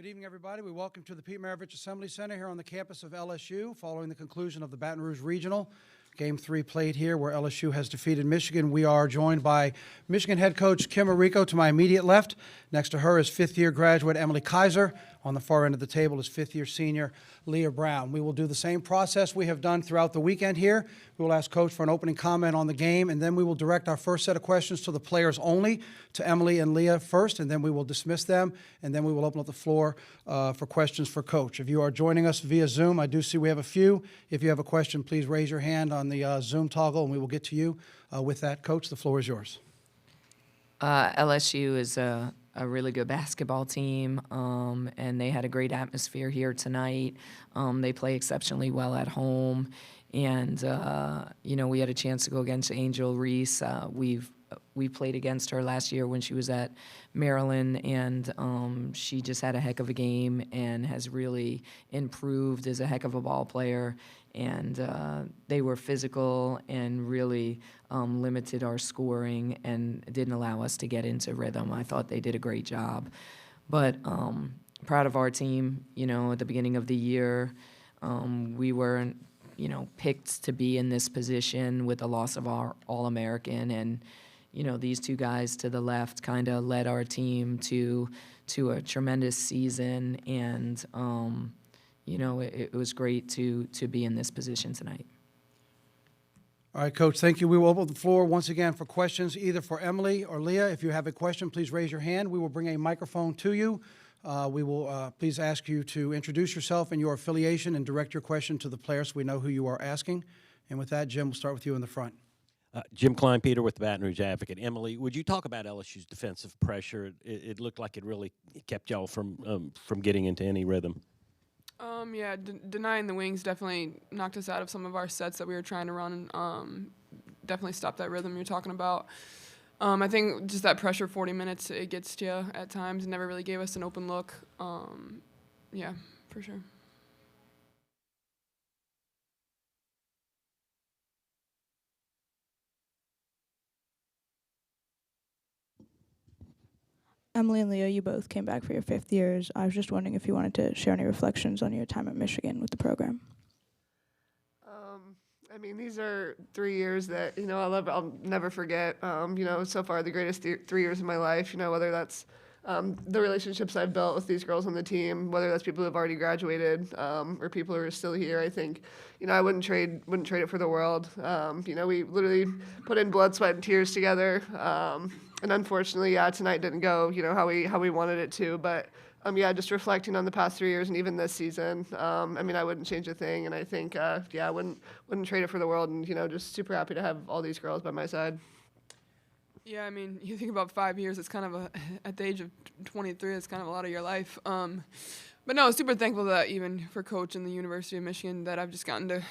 Good evening, everybody. We welcome to the Pete Maravich Assembly Center here on the campus of LSU following the conclusion of the Baton Rouge Regional. Game 3 played here where LSU has defeated Michigan. We are joined by Michigan head coach Kim Arico to my immediate left. Next to her is fifth-year graduate Emily Kiser. On the far end of the table is fifth-year senior Leigha Brown. We will do the same process we have done throughout the weekend here. We will ask Coach for an opening comment on the game, and then we will direct our first set of questions to the players only, to Emily and Leigha first, and then we will dismiss them, and then we will open up the floor for questions for Coach. If you are joining us via Zoom, I do see we have a few. If you have a question, please raise your hand on the Zoom toggle, and we will get to you. With that, Coach, the floor is yours. LSU is a really good basketball team, and they had a great atmosphere here tonight. They play exceptionally well at home, and we had a chance to go against Angel Reese. We played against her last year when she was at Maryland, and she just had a heck of a game and has really improved as a heck of a ball player. And they were physical and really limited our scoring and didn't allow us to get into rhythm. I thought they did a great job. But proud of our team. At the beginning of the year, we weren't, picked to be in this position with the loss of our All-American. And, these two guys to the left kind of led our team to a tremendous season. And, it was great to be in this position tonight. All right, Coach, thank you. We will open the floor once again for questions, either for Emily or Leigha. If you have a question, please raise your hand. We will bring a microphone to you. We will please ask you to introduce yourself and your affiliation and direct your question to the player so we know who you are asking. And with that, Jim, we'll start with you in the front. Jim Kleinpeter with the Baton Rouge Advocate. Emily, would you talk about LSU's defensive pressure? It looked like it really kept y'all from getting into any rhythm. Denying the wings definitely knocked us out of some of our sets that we were trying to run. Definitely stopped that rhythm you're talking about. I think just that pressure 40 minutes, it gets to you at times. It never really gave us an open look. For sure. Emily and Leigha, you both came back for your fifth years. I was just wondering if you wanted to share any reflections on your time at Michigan with the program. These are 3 years that, I'll never forget. So far the greatest 3 years of my life, whether that's the relationships I've built with these girls on the team, whether that's people who have already graduated or people who are still here. I think, I wouldn't trade it for the world. We literally put in blood, sweat, and tears together. And unfortunately, tonight didn't go, how we wanted it to. But, just reflecting on the past 3 years and even this season, I wouldn't change a thing. And I think, I wouldn't trade it for the world. And, just super happy to have all these girls by my side. Yeah, you think about 5 years, it's kind of at the age of 23, it's kind of a lot of your life. But no, super thankful that even for Coach and the University of Michigan that I've just gotten to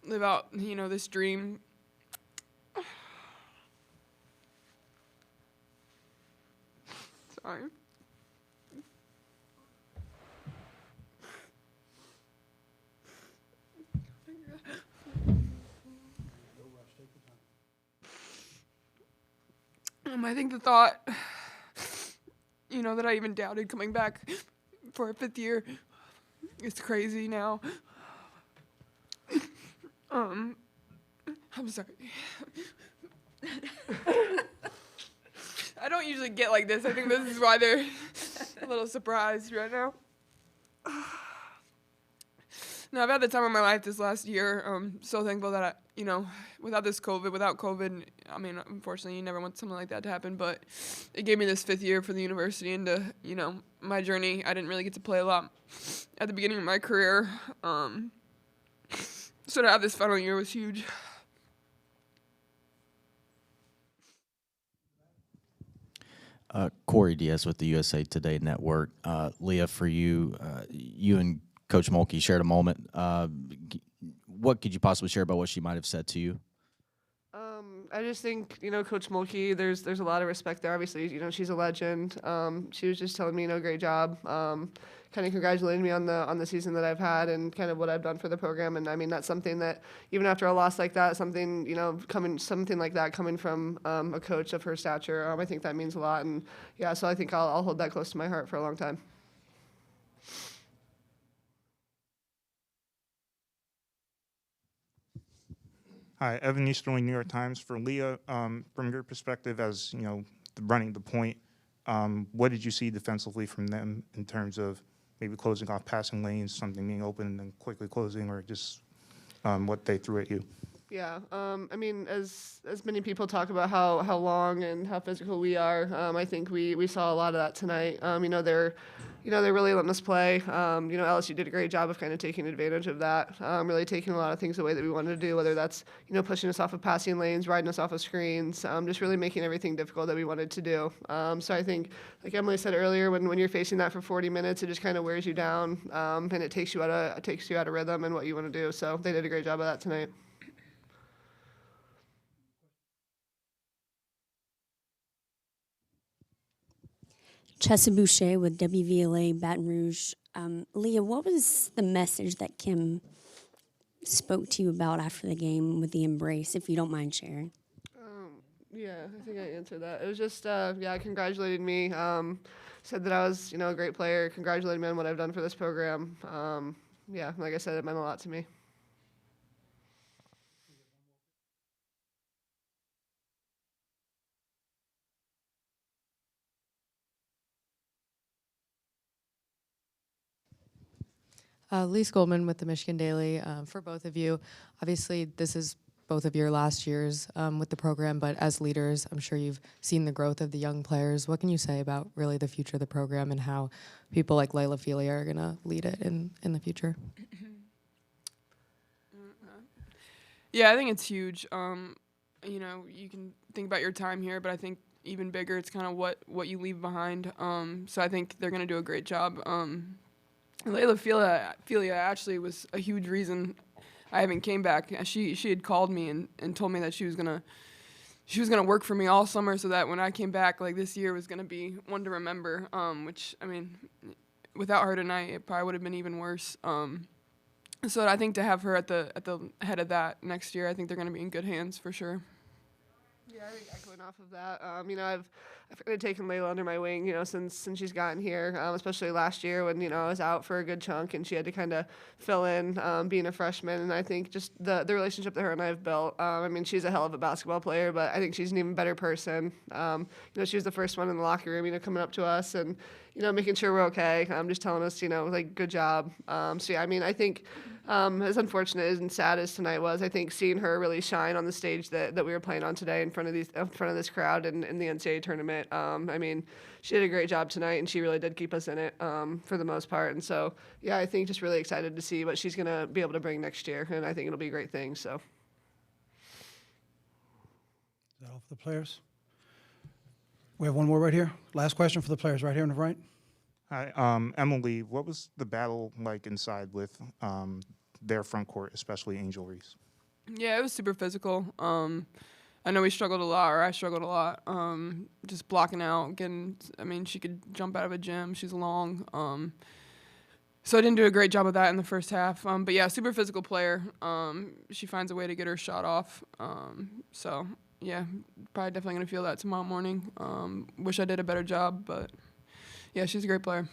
live out, this dream. Sorry. I think the thought, that I even doubted coming back for a fifth year is crazy now. I'm sorry. I don't usually get like this. I think this is why they're a little surprised right now. No, I've had the time of my life this last year. I'm so thankful that without COVID, unfortunately, you never want something like that to happen, but it gave me this fifth year for the university and to, my journey. I didn't really get to play a lot at the beginning of my career. So to have this final year was huge. Corey Diaz with the USA Today Network. Leigha, for you, you and Coach Mulkey shared a moment. What could you possibly share about what she might have said to you? I just think, Coach Mulkey, there's a lot of respect there. Obviously, she's a legend. She was just telling me, great job. Kind of congratulating me on the season that I've had and kind of what I've done for the program. And that's something that even after a loss like that, something like that coming from a coach of her stature, I think that means a lot. And so I think I'll hold that close to my heart for a long time. Hi, Evan Easterling, New York Times. For Leigha, from your perspective as, running the point, what did you see defensively from them in terms of maybe closing off passing lanes, something being open and then quickly closing, or just what they threw at you? Yeah, I mean, as many people talk about how long and how physical we are, I think we saw a lot of that tonight. They're really letting us play. LSU did a great job of kind of taking advantage of that, really taking a lot of things away that we wanted to do, whether that's pushing us off of passing lanes, riding us off of screens, just really making everything difficult that we wanted to do. So I think, like Emily said earlier, when you're facing that for 40 minutes, it just kind of wears you down, and it takes you out of rhythm and what you want to do. So they did a great job of that tonight. Chessa Boucher with WVLA Baton Rouge. Leigha, what was the message that Kim spoke to you about after the game with the embrace, if you don't mind sharing? Yeah, I think I answered that. It was just, congratulated me. Said that I was, a great player. Congratulated me on what I've done for this program. Like I said, it meant a lot to me. Lise Goldman with the Michigan Daily. For both of you, obviously this is both of your last years with the program, but as leaders, I'm sure you've seen the growth of the young players. What can you say about really the future of the program and how people like Leigha are going to lead it in the future? Yeah, I think it's huge. You can think about your time here, but I think even bigger, it's kind of what you leave behind. So I think they're going to do a great job. Leigha actually was a huge reason I even came back. She had called me and told me that she was gonna work for me all summer, so that when I came back, like this year was gonna be one to remember. Which I mean, without her tonight, it probably would have been even worse. So I think to have her at the head of that next year, I think they're gonna be in good hands for sure. Yeah, I think echoing off of that, I've kind of taken Leigha under my wing, since she's gotten here, especially last year when, I was out for a good chunk and she had to kind of fill in, being a freshman. And I think just the relationship that her and I have built, she's a hell of a basketball player, but I think she's an even better person. She was the first one in the locker room, coming up to us and, making sure we're okay, just telling us, good job. I think as unfortunate and sad as tonight was, I think seeing her really shine on the stage that we were playing on today in front of this crowd in the NCAA tournament. She did a great job tonight, and she really did keep us in it for the most part. And so, yeah, I think just really excited to see what she's going to be able to bring next year, and I think it'll be a great thing. So, Is that all for the players? We have one more right here. Last question for the players right here on the right. Hi, Emily, what was the battle like inside with their front court, especially Angel Reese? Yeah, it was super physical. I know we struggled a lot, or I struggled a lot, just blocking out, she could jump out of a gym. She's long. So I didn't do a great job of that in the first half. But yeah, super physical player. She finds a way to get her shot off. So yeah, probably definitely going to feel that tomorrow morning. Wish I did a better job, but yeah, she's a great player.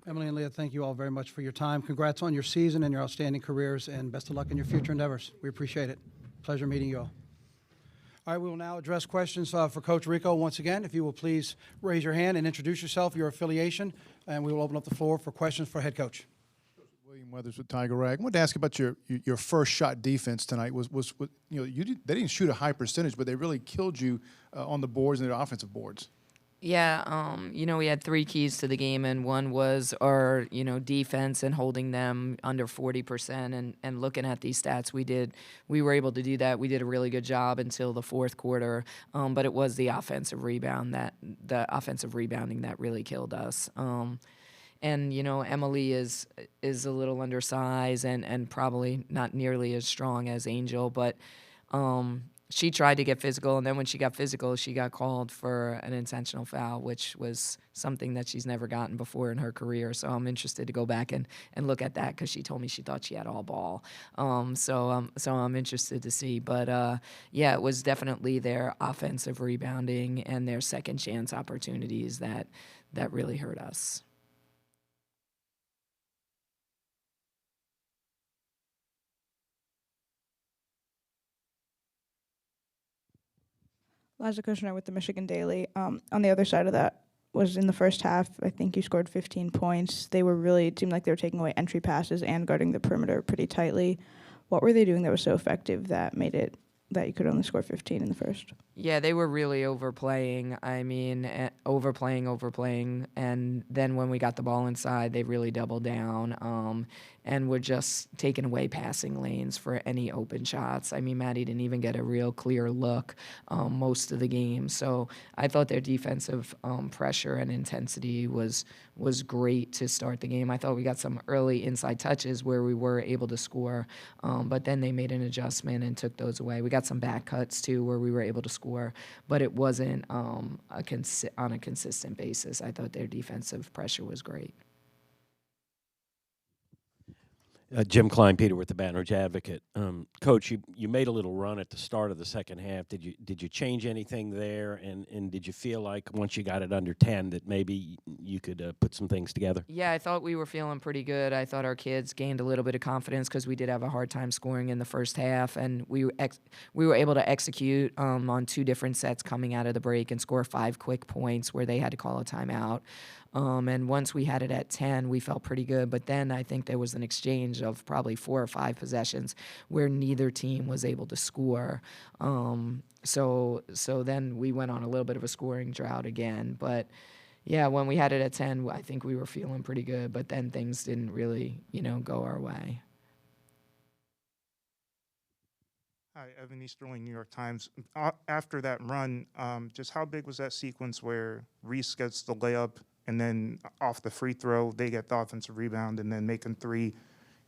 Emily and Leigha, thank you all very much for your time. Congrats on your season and your outstanding careers, and best of luck in your future endeavors. We appreciate it. Pleasure meeting you all. All right, we will now address questions for Coach Arico once again. If you will please raise your hand and introduce yourself, your affiliation, and we will open up the floor for questions for head coach. William Weathers with Tiger Rag. I wanted to ask about your first shot defense tonight. They didn't shoot a high percentage, but they really killed you on the boards and the offensive boards. Yeah, we had 3 keys to the game, and one was our, defense and holding them under 40%. And looking at these stats, we were able to do that. We did a really good job until the fourth quarter, but it was the offensive rebounding that really killed us. And Emily is a little undersized and probably not nearly as strong as Angel, but she tried to get physical, and then when she got physical, she got called for an intentional foul, which was something that she's never gotten before in her career. So I'm interested to go back and look at that, because she told me she thought she had all ball. So I'm interested to see. But, yeah, it was definitely their offensive rebounding and their second chance opportunities that really hurt us. Liza Kushner with the Michigan Daily. On the other side of that was in the first half, I think you scored 15 points. It seemed like they were taking away entry passes and guarding the perimeter pretty tightly. What were they doing that was so effective that made it that you could only score 15 in the first? Yeah, they were really overplaying. I mean, overplaying. And then when we got the ball inside, they really doubled down and were just taking away passing lanes for any open shots. I mean, Maddie didn't even get a real clear look most of the game. So I thought their defensive pressure and intensity was great to start the game. I thought we got some early inside touches where we were able to score, but then they made an adjustment and took those away. We got some back cuts, too, where we were able to score, but it wasn't on a consistent basis. I thought their defensive pressure was great. Jim Klein-Peter with the Baton Rouge Advocate. Coach, you made a little run at the start of the second half. Did you change anything there? And did you feel like once you got it under 10 that maybe you could put some things together? Yeah, I thought we were feeling pretty good. I thought our kids gained a little bit of confidence because we did have a hard time scoring in the first half, and we were able to execute on 2 different sets coming out of the break and score 5 quick points where they had to call a timeout. And once we had it at 10, we felt pretty good. But then I think there was an exchange of probably 4 or 5 possessions where neither team was able to score. So then we went on a little bit of a scoring drought again. But yeah, when we had it at 10, I think we were feeling pretty good. But then things didn't really, go our way. Hi, Evan Easterling, New York Times. After that run, just how big was that sequence where Reese gets the layup and then off the free throw, they get the offensive rebound and then making 3,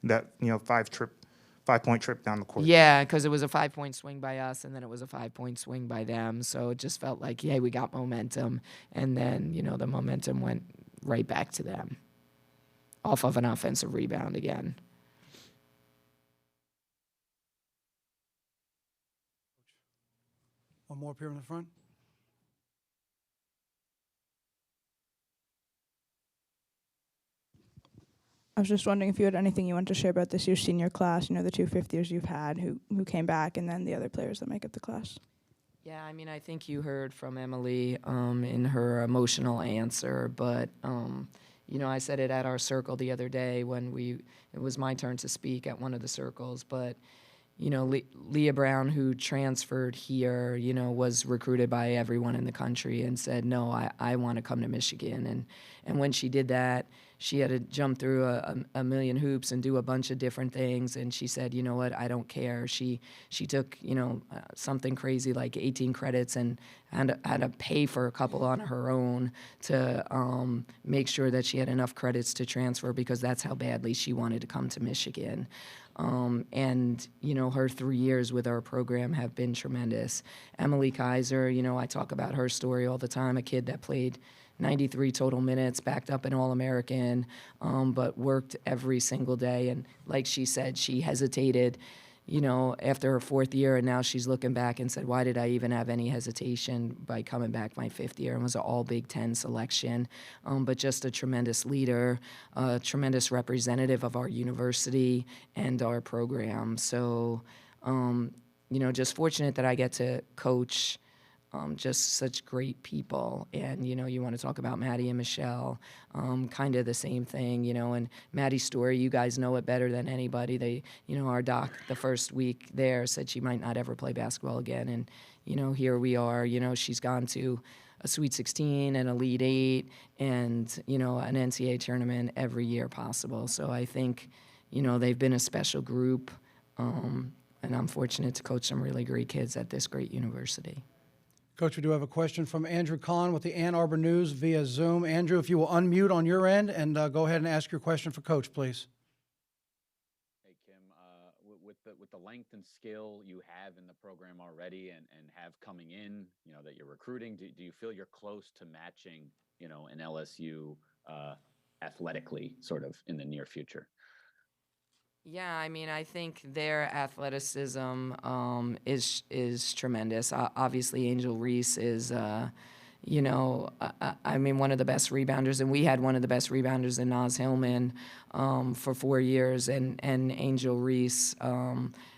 that 5-point trip down the court? Yeah, because it was a 5-point swing by us, and then it was a 5-point swing by them. So it just felt like, yeah, we got momentum, and then the momentum went right back to them off of an offensive rebound again. One more up here in the front. I was just wondering if you had anything you wanted to share about this year's senior class, the 2 fifth-years you've had who came back, and then the other players that make up the class. Yeah, I mean, I think you heard from Emily in her emotional answer, but, I said it at our circle the other day when it was my turn to speak at one of the circles, but Leigha Brown, who transferred here, was recruited by everyone in the country and said, no, I want to come to Michigan. And when she did that, she had to jump through a million hoops and do a bunch of different things. And she said, you know what, I don't care. She took, something crazy like 18 credits and had to pay for a couple on her own to make sure that she had enough credits to transfer because that's how badly she wanted to come to Michigan. And her 3 years with our program have been tremendous. Emily Kiser, I talk about her story all the time, a kid that played 93 total minutes, backed up an All-American, but worked every single day. And like she said, she hesitated, after her 4th year, and now she's looking back and said, why did I even have any hesitation by coming back my 5th year? And was an all-Big Ten selection, but just a tremendous leader, a tremendous representative of our university and our program. So, just fortunate that I get to coach just such great people. And, you want to talk about Maddie and Michelle, kind of the same thing, and Maddie's story, you guys know it better than anybody. They, our doc the first week there said she might not ever play basketball again. And, here we are, she's gone to a Sweet 16 and Elite 8 and, an NCAA tournament every year possible. So I think, they've been a special group. And I'm fortunate to coach some really great kids at this great university. Coach, we do have a question from Andrew Kahn with the Ann Arbor News via Zoom. Andrew, if you will unmute on your end and go ahead and ask your question for Coach, please. Hey, Kim, with the length and skill you have in the program already and have coming in, that you're recruiting, do you feel you're close to matching, an LSU athletically sort of in the near future? Yeah, I mean, I think their athleticism is tremendous. Obviously, Angel Reese is, I mean, one of the best rebounders, and we had one of the best rebounders in Naz Hillman for 4 years, and Angel Reese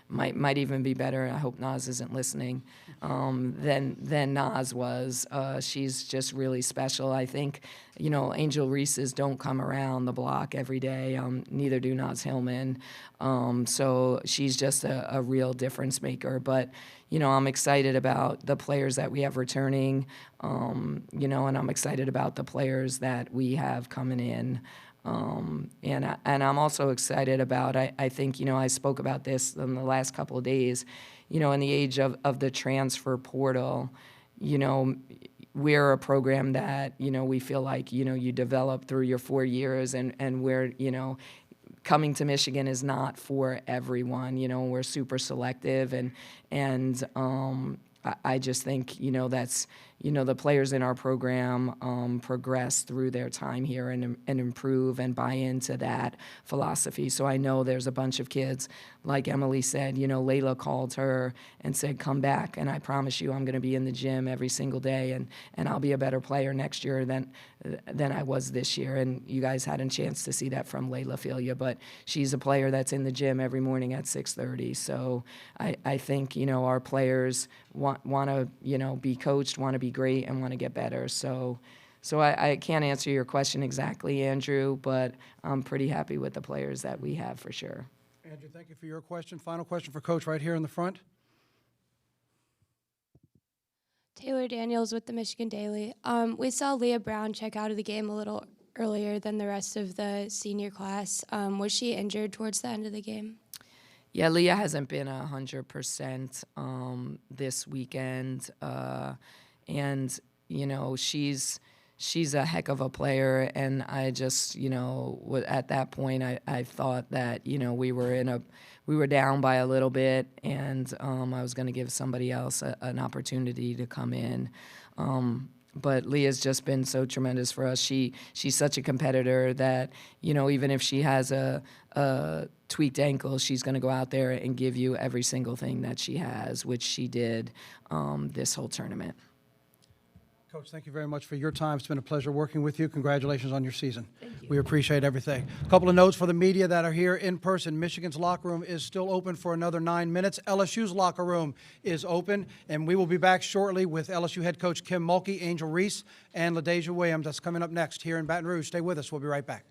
might even be better. I hope Naz isn't listening. Than Naz was. She's just really special. I think, Angel Reese's don't come around the block every day. Neither do Naz Hillman. So she's just a real difference maker. But, I'm excited about the players that we have returning, and I'm excited about the players that we have coming in. And I'm also excited about, I think, I spoke about this in the last couple of days, in the age of the transfer portal, we're a program that, we feel like, you develop through your 4 years and we're, coming to Michigan is not for everyone. We're super selective and I just think, that's, the players in our program progress through their time here and improve and buy into that philosophy. So I know there's a bunch of kids, like Emily said, Leigha called her and said, come back, and I promise you I'm going to be in the gym every single day, and I'll be a better player next year than I was this year. And you guys had a chance to see that from Leigha Filia, but she's a player that's in the gym every morning at 6:30. So I think, our players want to, be coached, want to be great, and want to get better. So I can't answer your question exactly, Andrew, but I'm pretty happy with the players that we have for sure. Andrew, thank you for your question. Final question for Coach right here in the front. Taylor Daniels with the Michigan Daily. We saw Leigha Brown check out of the game a little earlier than the rest of the senior class. Was she injured towards the end of the game? Yeah, Leigha hasn't been 100% this weekend, and she's a heck of a player. And I just at that point I thought that we were down by a little bit, and I was going to give somebody else an opportunity to come in. But Leah's just been so tremendous for us. She's such a competitor that, even if she has a tweaked ankle, she's going to go out there and give you every single thing that she has, which she did this whole tournament. Coach, thank you very much for your time. It's been a pleasure working with you. Congratulations on your season. Thank you. We appreciate everything. A couple of notes for the media that are here in person. Michigan's locker room is still open for another 9 minutes. LSU's locker room is open, and we will be back shortly with LSU head coach Kim Mulkey, Angel Reese, and LaDeja Williams. That's coming up next here in Baton Rouge. Stay with us. We'll be right back.